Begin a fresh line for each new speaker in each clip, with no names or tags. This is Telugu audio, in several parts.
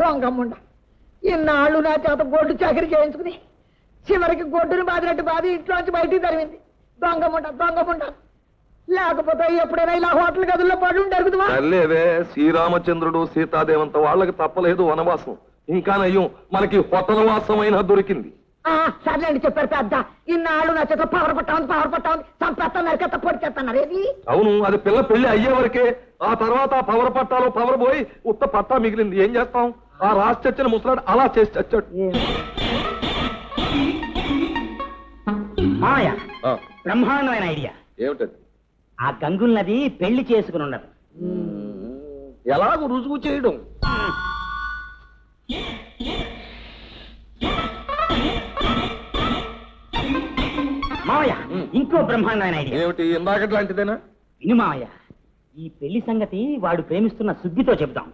దొంగమ్ముండ ఇన్నాళ్ళు నా చేత గొడ్డు చాకరీ చేయించుకుని చివరికి గొడ్డుని బాదినట్టు బాధ ఇంట్లోంచి బయటికి తరిగింది. దొంగముండ లేకపోతే ఎప్పుడైనా ఇలా హోటల్ గదుల్లో పడి ఉండరుగుతుందా?
లేదే, శ్రీరామచంద్రుడు సీతాదేవంత వాళ్ళకి తప్పలేదు వనవాసం. ఇంకా నయ్యం మనకి హోటల్ వాసమైనా దొరికింది.
సర్లేండి చెప్పారు పెద్ద. ఇన్నాళ్ళు నా చేత పవర్ పట్టాఉంది చంపేస్తాను నరికెత్త పొడి చేస్తున్నారు. ఏది
అవును, అది పిల్ల పెళ్లి అయ్యే వరకే. ఆ తర్వాత పవర్ పట్టాలో పవర్ పోయి ఉత్త పట్టా మిగిలింది. ఏం చేస్తాం? ఆ రాసి చచ్చిన ముసలాడు అలా చేసి చచ్చాడు.
మాయ బ్రహ్మాండమైన ఐడియా.
ఏమిటది?
ఆ గంగుల్ నది పెళ్లి చేసుకుని ఉన్నది.
ఎలాగో రుజువు చేయడం.
మావయ్య ఇంకో బ్రహ్మాండమైన ఐడియా.
ఏమిటి? ఇందాకటి లాంటిదేనా?
విను మావయ్య, ఈ పెళ్లి సంగతి వాడు ప్రేమిస్తున్న సుబ్బితో చెప్దాం.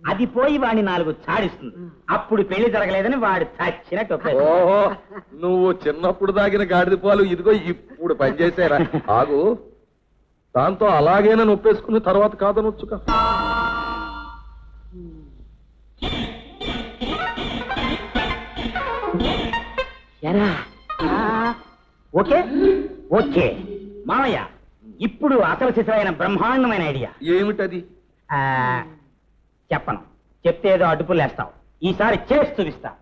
అది పోయి వాడిని 4 చాడిస్తుంది. అప్పుడు పెళ్లి జరగలేదని వాడు చచ్చినట్టు.
ఓహో, నువ్వు చిన్నప్పుడు దాగిన గాడిద పాలు ఇదిగో ఇప్పుడు పనిచేసారా? ఆగు, దాంతో అలాగేనా నొప్పేసుకుని తర్వాత కాదనొచ్చుగా.
ఓకే ఓకే మామయ్య, ఇప్పుడు అసలు శిశువైన బ్రహ్మాండమైన ఐడియా.
ఏమిటది?
చెప్పను, చెప్తే ఏదో అడ్డుపులు వేస్తావు. ఈసారి చేసి చూపిస్తా.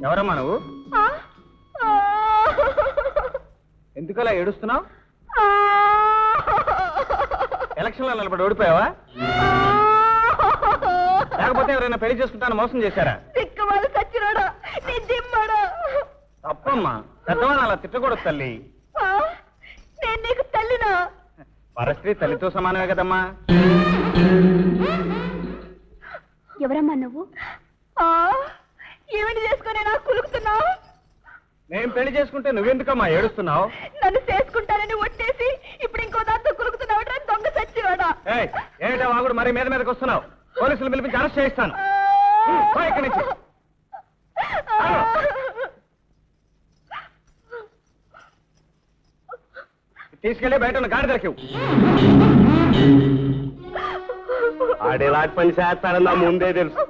ఎవరమ్మా నువ్వు? ఎందుకలా ఏడుస్తున్నావు? ఎలక్షన్ లో నిలబడి ఓడిపోయావా? లేకపోతే ఎవరైనా పెళ్లి చేసుకుంటాను మోసం చేశారా? తప్పమ్మా, పెద్దవాళ్ళు అలా తిట్టకూడదు తల్లి.
నేను నీకు తల్లినా?
పరస్త్రీ తల్లితో సమానమే కదమ్మా.
ఎవరమ్మా నువ్వు? ఏమిటి చేసుకుని నాకు కులుకుతున్నావు?
నేను పెళ్లి చేసుకుంటే నువ్వెందుకమ్మా ఏడుస్తున్నావు?
నన్ను చేసుకుంటానని ఒట్టేసి ఇప్పుడు ఇంకో దాంతో కులుకుతున్నావు. దొంగ సచ్చివాడా!
ఏమిటా వాగుడు? మరి మీదకి వస్తున్నావు. పోలీసులు పిలిపించి అరెస్ట్ చేయిస్తాను. ఇక్కడి నుంచి తీసుకెళ్లి బయట ఉన్న గాడి దొరికివు. ఆడేలాంటి పని చేస్తాడని నా ముందే తెలుసు.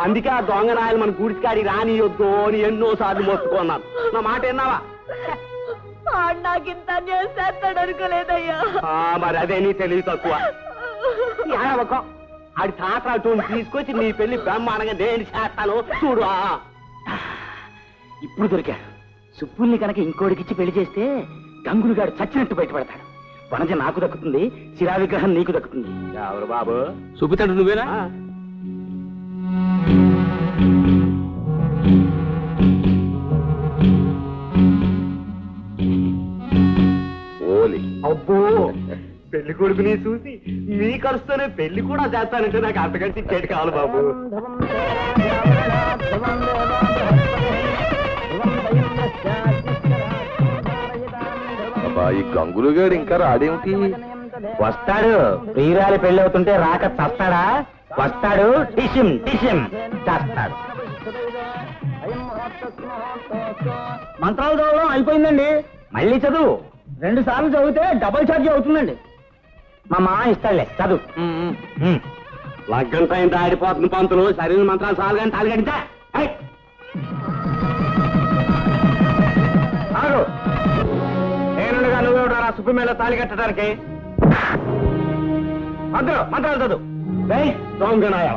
అందుకే ఆ దొంగ నాయలు మన గుడికాడి రానియొద్దు అని ఎన్నోసార్లు మొత్తుకున్నాను. నా మాట విన్నావా?
నాకింత చేస్తాడు అనుకోలేదయ్యా.
మరి అదే నీ తెలివి తక్కువ. ఆడి తాతరాటు తీసుకొచ్చి నీ పెళ్లి బ్రహ్మాండంగా దేని చేస్తాను చూడు. ఇప్పుడు దొరికాడు. సుబ్బుల్ని కనుక ఇంకోటికిచ్చి పెళ్లి చేస్తే గంగులుగాడు చచ్చినట్టు బయటపడతాడు. వనజ నాకు దక్కుతుంది, శిలా విగ్రహం నీకు దక్కుతుంది. ఎవరు బాబు? సుబ్బితాడు నువ్వేనా? అబ్బో, పెళ్లి కొడుకుని చూసి మీ ఖర్చుతోనే పెళ్లి కూడా చేస్తానంటే నాకు అంతకంటే ఇచ్చేది కావాలి బాబు.
ఈ గంగులుగాడు ఇంకా రాడేమిటి?
వస్తాడు. ప్రియురాలి పెళ్లి అవుతుంటే రాక చస్తాడా? వస్తాడు, టిషిం టిషిం చేస్తాడు. మంత్రాలు చదవడం అయిపోయిందండి. మళ్ళీ చదువు. 2 సార్లు చదివితే డబుల్ ఛార్జ్ అవుతుందండి. మా మా ఇస్తాడులే, చదువు. లగ్గంతా ఇంత ఆడిపోతుంది పంతులు. సరైన మంత్రాలు చాలు కానీ తాలిగంటే నేనుగా నువ్వు నా సుప్పు మీద తాళి కట్టడానికి. అందరూ మంత్రాలు చదువు. దొంగనాయ,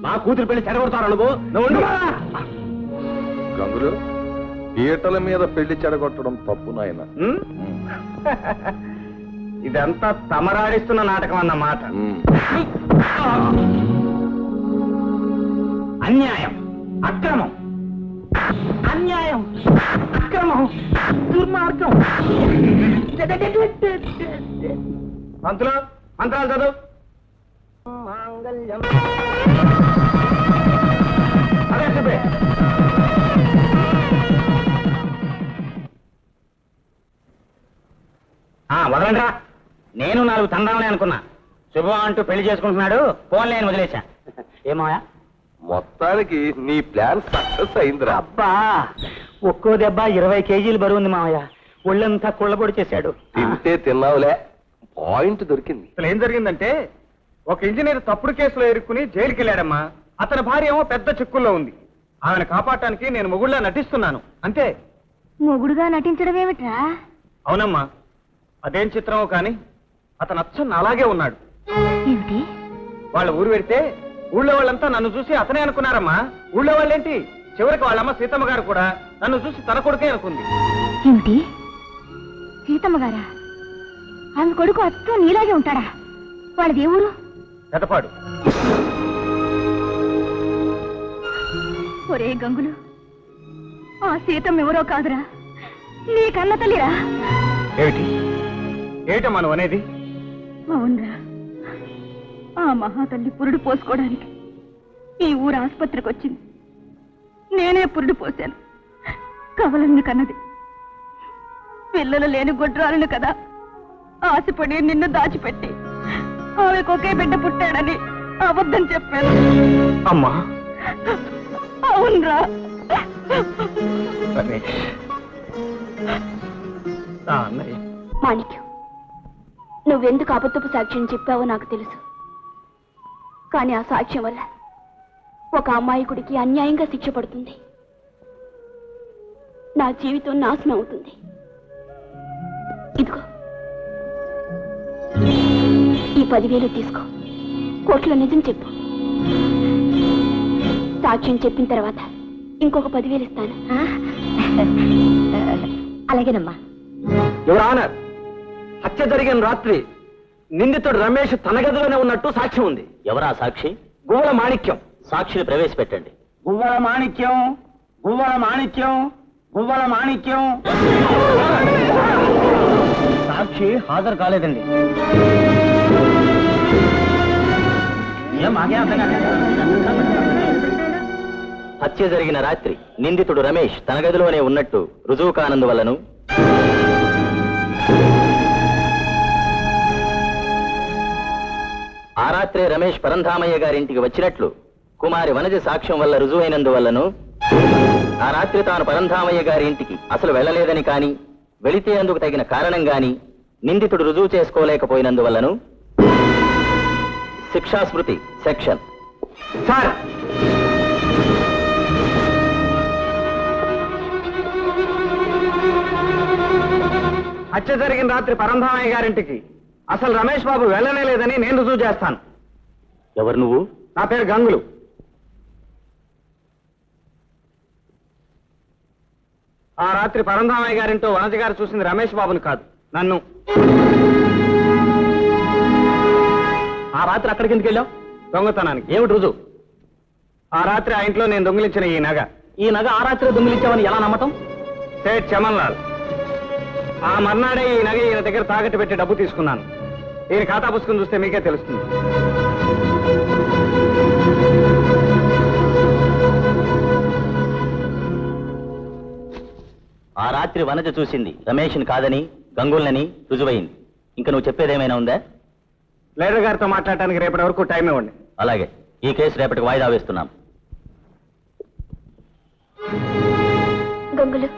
నా కూతురు పెళ్లి చెడగొడతారు నువ్వు.
గంగులు, పీటల మీద పెళ్లి చెడగొట్టడం తప్పు నాయన.
ఇదంతా తమరాడిస్తున్న నాటకం అన్నమాట. అన్యాయం, అక్రమం, అన్యాయం, అక్రమం, దుర్మార్గం. పంతులు మంత్రాలు చదువు. అదే చెప్పే. వదలండిరా. నేను 4 తందామని అనుకున్నా. శుభం అంటూ పెళ్లి చేసుకుంటున్నాడు, ఫోన్ లేని వదిలేశా. ఏమోయా
మొత్తానికి నీ ప్లాన్ సక్సెస్ అయిందిరా.
అబ్బా, ఒక్కో దెబ్బ 20 కేజీలు బరువు ఉంది మావయ్య. ఒళ్ళంతా కుళ్ళబొడి చేశాడు.
తింటే తిన్నావులే, పాయింట్ దొరికింది.
అసలు ఏం జరిగిందంటే, ఒక ఇంజనీర్ తప్పుడు కేసులో ఇరుక్కుని జైలుకి వెళ్ళాడమ్మా. అతని భార్య ఏమో పెద్ద చిక్కుల్లో ఉంది. ఆమెను కాపాడటానికి నేను మొగుళ్ళ నటిస్తున్నాను అంతే.
మొగుడుగా నటించడం ఏమిట్రా?
అవునమ్మా, అదేం చిత్రమో కానీ అతను అచ్చం అలాగే ఉన్నాడు.
ఏమిటి?
వాళ్ళ ఊరు వెడితే ఊళ్ళో వాళ్ళంతా నన్ను చూసి అతనే అనుకున్నారమ్మా. ఊళ్ళో వాళ్ళేంటి, చివరికి వాళ్ళమ్మ సీతమ్మ గారు కూడా నన్ను చూసి తన కొడుకే అనుకుంది.
ఏమిటి? సీతమ్మ గారా? ఆమె కొడుకు అచ్చం నీలాగే ఉంటాడా? వాళ్ళది ఏ ఊరు?
పెదపాడు.
ఒరే గంగులు, ఆ సీతమ్మ ఎవరో కాదురా, నీ కన్న తల్లిరా.
ఏమిటి ఏమిటమ్మా నువ్వు అనేది?
అవునరా, ఆ మహాతల్లి పురుడు పోసుకోవడానికి ఈ ఊరు ఆసుపత్రికి వచ్చింది. నేనే పురుడు పోశాను. కవలల్ని కన్నది. పిల్లలు లేని గొడ్రాలను కదా, ఆశపడి నిన్ను దాచిపెట్టి ఆమెకు ఒకే బిడ్డ పుట్టాడని అబద్ధం చెప్పాను.
అమ్మా,
అవునరా. మాణిక్యం, నువ్వెందుకు అబద్ధపు సాక్ష్యం చెప్పావో నాకు తెలుసు. కానీ ఆ సాక్ష్యం వల్ల ఒక అమాయకుడికి అన్యాయంగా శిక్ష పడుతుంది. నా జీవితం నాశనం అవుతుంది. ఇదిగో ఈ 10,000 తీసుకో. కోర్టులో నిజం చెప్పు. సాక్ష్యం చెప్పిన తర్వాత ఇంకొక 10,000 ఇస్తాను. అలాగేనమ్మా.
యువర్ ఆనర్, హత్య జరిగిన రాత్రి నిందితుడు రమేష్ తన గదిలోనే ఉన్నట్టు సాక్ష్యం ఉంది. ఎవరా సాక్షి? గువ్వల మాణిక్యం. సాక్షిని ప్రవేశపెట్టండి. గువ్వల మాణిక్యం, గువ్వల మాణిక్యం, గువ్వల మాణిక్యం. సాక్షి హాజరు కాలేదండి. హత్య జరిగిన రాత్రి నిందితుడు రమేష్ తన గదిలోనే ఉన్నట్టు రుజువు కానందువల్లను ఆ రాత్రే రమేష్ పరంధామయ్య గారింటికి వచ్చినట్లు కుమారి వనజ సాక్ష్యం వల్ల రుజువైనందువల్లను ఆ రాత్రి తాను పరంధామయ్య గారి ఇంటికి అసలు వెళ్ళలేదని కాని, వెళితే అందుకు తగిన కారణం గాని నిందితుడు రుజువు చేసుకోలేకపోయినందువల్లను శిక్షాస్మృతి సెక్షన్.
సార్, హత్య జరిగిన రాత్రి పరంధామయ్య గారింటికి అసలు రమేష్ బాబు వెళ్ళనే లేదని నేను రుజువు చేస్తాను.
ఎవరు నువ్వు?
నా పేరు గంగులు. ఆ రాత్రి పరంధామయ్య గారింటో వనజ గారు చూసింది రమేష్ బాబుని కాదు, నన్ను.
ఆ రాత్రి అక్కడికి ఎందుకు వెళ్ళావు?
దొంగతనానికి.
ఏమిటి రుజువు?
ఆ రాత్రి ఆ ఇంట్లో నేను దొంగిలించిన ఈ నగ.
ఈ నగ ఆ రాత్రి దొంగిలించావని ఎలా నమ్మటం?
సేట్ చమన్ లాల్. ఆ మర్నాడే ఈ నగ ఈయన దగ్గర తాకట్టు పెట్టి డబ్బు తీసుకున్నాను. ఈయన ఖాతా పుస్తకం చూస్తే మీకే తెలుస్తుంది.
ఆ రాత్రి వనజ చూసింది రమేష్ని కాదని, గంగుల్ని రుజువైంది. ఇంకా నువ్వు చెప్పేదేమైనా ఉందా?
లేడర్ గారితో మాట్లాడటానికి రేపటి వరకు టైం ఇవ్వండి.
అలాగే, ఈ కేసు రేపటికి వాయిదా వేస్తున్నాం.
గంగులు,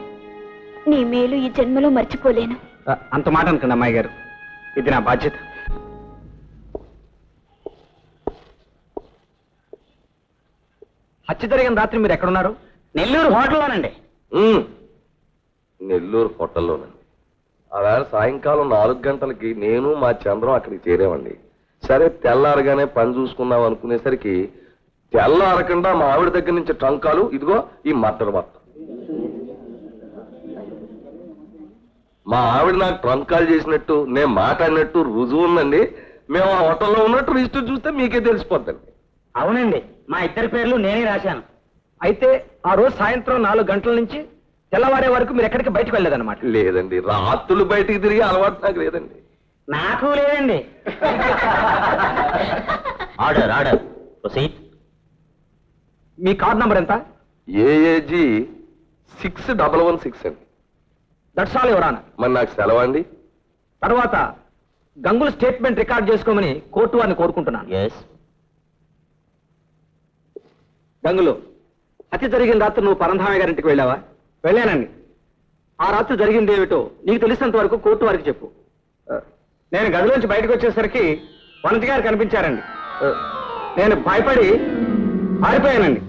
నీ మేలు ఈ జన్మలో మర్చిపోలేను.
అంత మాట అనుకోండి అమ్మాయి గారు, ఇది నా బాధ్యత. హత్య జరిగిన రాత్రి మీరు ఎక్కడున్నారు?
నెల్లూరు హోటల్లోనండి.
నెల్లూరు హోటల్లోనండి. అలా సాయంకాలం 4 గంటలకి నేను మా చంద్రం అక్కడికి చేరామండి. సరే తెల్లారగానే పని చూసుకుందాం అనుకునేసరికి తెల్లారకుండా మా ఆవిడ దగ్గర నుంచి ట్రంకాలు, ఇదిగో ఈ మర్డర్ మొత్తం. మా ఆవిడ నాకు ట్రంకాలు చేసినట్టు, నేను మాట్లాడినట్టు రుజువు ఉందండి. మేము ఆ హోటల్లో ఉన్నట్టు రిజిస్టర్ చూస్తే మీకే తెలిసిపోద్దండి.
అవునండి, మా ఇద్దరి పేర్లు నేనే రాశాను.
అయితే ఆ రోజు సాయంత్రం 4 గంటల నుంచి తెల్లవారే వరకు మీరు ఎక్కడికి బయటకు వెళ్ళలేదన్నమాట?
లేదండి, రాత్రులు బయటికి తిరిగి అలవాటు నాకు లేదండి.
నాకు లేదండి. Order order proceed.
మీ కార్డ్ నంబర్ ఎంత?
ఏఏజీ 6116 అండి.
That's all your honour.
మరి నాకు సెలవు అండి.
తర్వాత
గంగుల స్టేట్మెంట్ రికార్డ్ చేసుకోమని కోర్టు వారిని కోరుకుంటున్నాను. గంగులు, హత్య జరిగిన రాత్రి నువ్వు పరంధామయ్య గారింటికి వెళ్ళావా?
వెళ్ళానండి.
ఆ రాత్రి జరిగింది ఏమిటో నీకు తెలిసినంత వరకు కోర్టు వారికి చెప్పు.
నేను గదిలోంచి బయటకు వచ్చేసరికి వనజ గారు కనిపించారండి. నేను భయపడి పారిపోయానండి.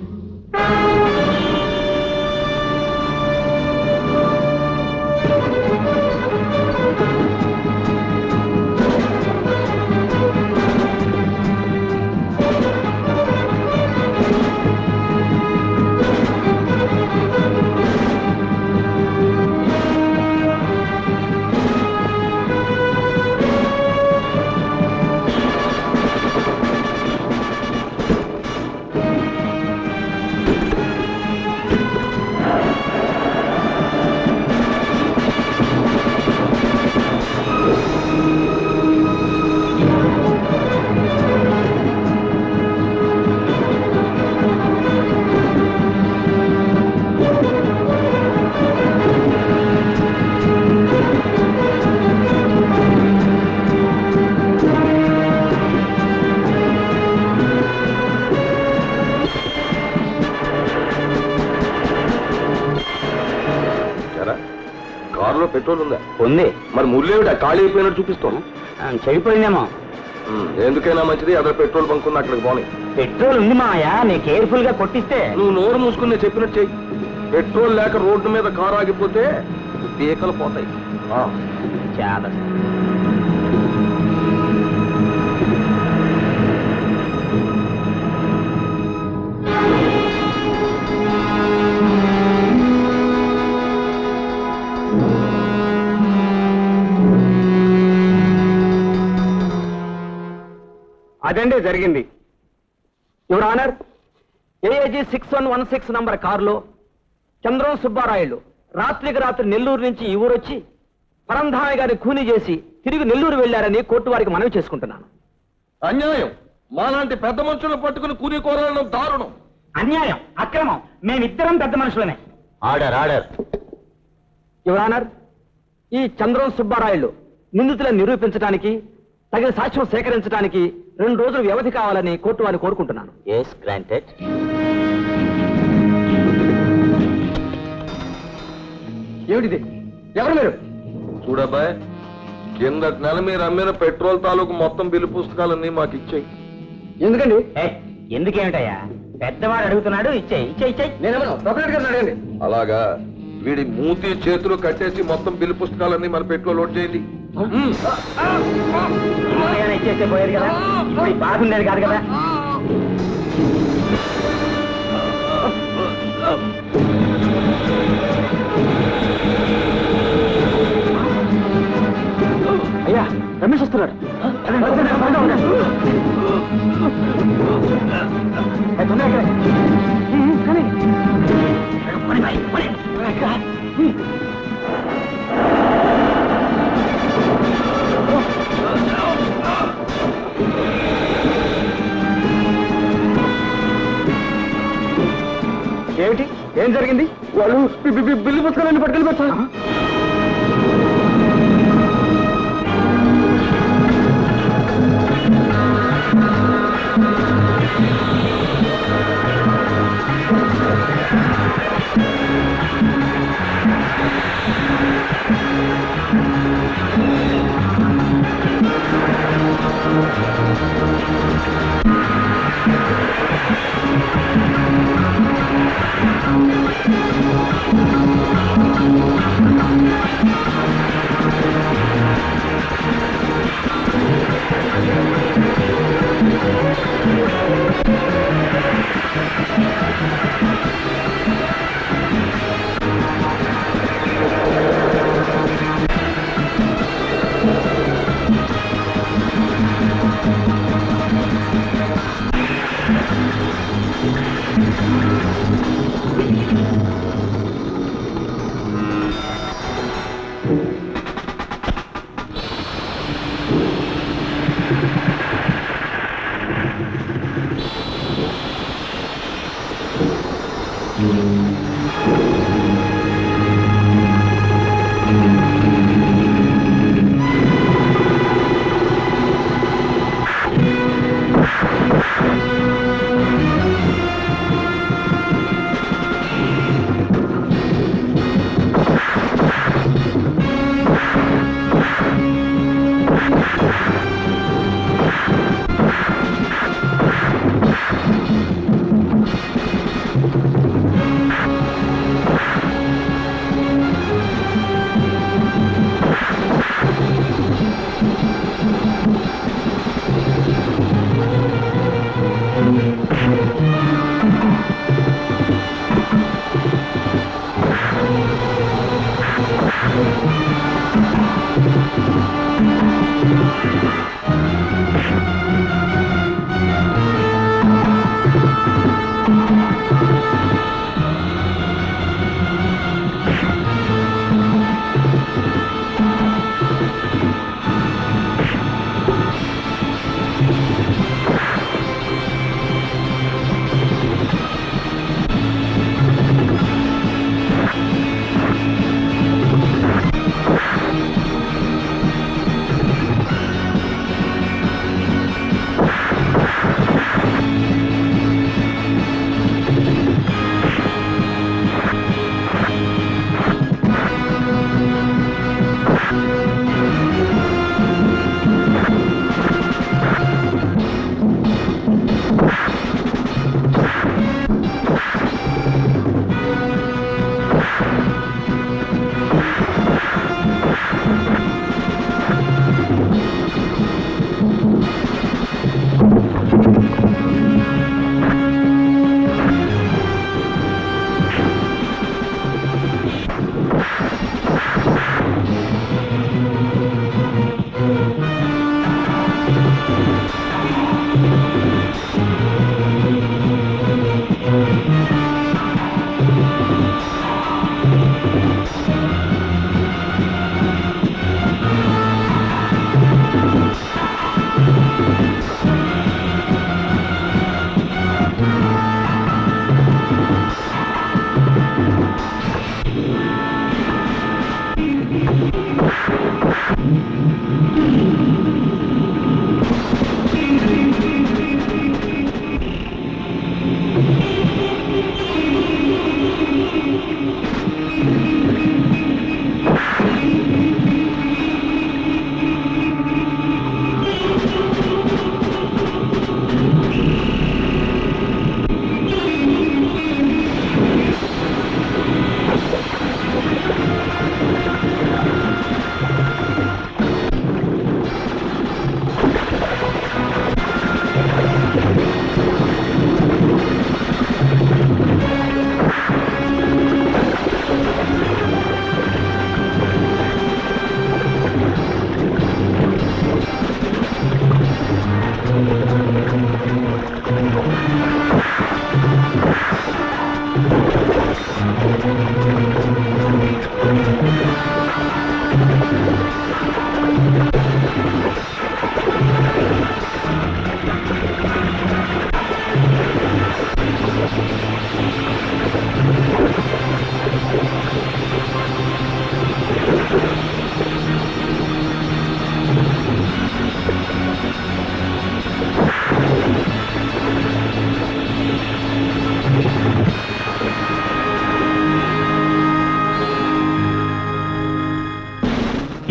కారులో పెట్రోల్ ఉందా?
ఉంది.
మరి ముళ్ళేవిడ ఖాళీ అయిపోయినట్టు చూపిస్తాను.
చెడిపోయిందేమో.
ఎందుకైనా మంచిది, అక్కడ పెట్రోల్ బంక్ ఉంది, అక్కడికి పోనీ.
పెట్రోల్ ఉంది మాయా, నీ కేర్ఫుల్ గా కొట్టిస్తే.
నువ్వు నోరు మూసుకుని నేను చెప్పినట్టు చెయ్యి. పెట్రోల్ లేక రోడ్డు మీద కారు ఆగిపోతే పీకలు పోతాయి.
చాలా
అదండి జరిగింది.
యువర్ ఆనర్, ఏఏజీ 6116 నంబర్ కారులో చంద్రం సుబ్బారాయుడు రాత్రికి రాత్రి నెల్లూరు నుంచి ఈ ఊరొచ్చి పరంధామయ్య గారిని ఖూనీ చేసి తిరిగి నెల్లూరు వెళ్లారని కోర్టు వారికి మనవి చేసుకుంటున్నాను.
అన్యాయం. మాలాంటి పెద్ద మనుషులను పట్టుకుని కూని కోరడం దారుణం.
అన్యాయం, అక్రమం. మేమిద్దరం పెద్ద మనుషులనే. Order order. యువర్ ఆనర్, ఈ చంద్రం సుబ్బారాయుడు నిందితులను నిరూపించడానికి తగిన సాక్ష్యం సేకరించడానికి 2 రోజులు వ్యవధి కావాలని కోర్టు వారిని కోరుకుంటున్నాను. Yes granted. ఏమిటిది? ఎవరు మీరు?
చూడబ్బాయ్, కిందటి నెల మీరు అమ్మిన పెట్రోల్ తాలూకు మొత్తం బిల్లు పుస్తకాలన్నీ మాకు ఇచ్చేయి.
ఎందుకండి? ఎందుకేమిటయ్యా, పెద్దవాడు అడుగుతున్నాడు, ఇచ్చేయి ఇచ్చేయి ఇచ్చేయి. నేనేమన్నా ప్రొపరేటర్ గారిని అడగండి.
అలాగా, వీడి మూతి చేతులు కట్టేసి మొత్తం బిల్లు పుస్తకాలన్నీ మన పెట్రోల్ లోడ్ చేయండి.
ఇచ్చేస్తే పోయేది కదా, ఇప్పుడు బాగుండేది కాదు కదా. అయ్యా, రమేష్ వస్తున్నాడు.
ఏమిటి? ఏం జరిగింది? వాళ్ళు బిల్లు పుస్తకాలన్నీ పట్టుకెళ్ళి పెట్టారు.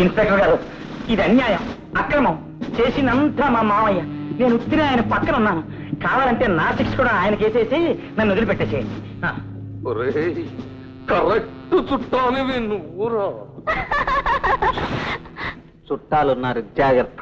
ఇన్స్పెక్టర్ గారు, ఇది అన్యాయం, అక్రమం, చేసినంతా మా మామయ్య. నేను ఉత్తినే ఆయన పక్కన ఉన్నాను. కావాలంటే నా శిక్ష కూడా ఆయనకేసేసి నన్ను వదిలిపెట్టేసేయండి.
కరెక్ట్ చుట్టానివి నువ్వురా.
చుట్టాలున్నారు, జాగ్రత్త.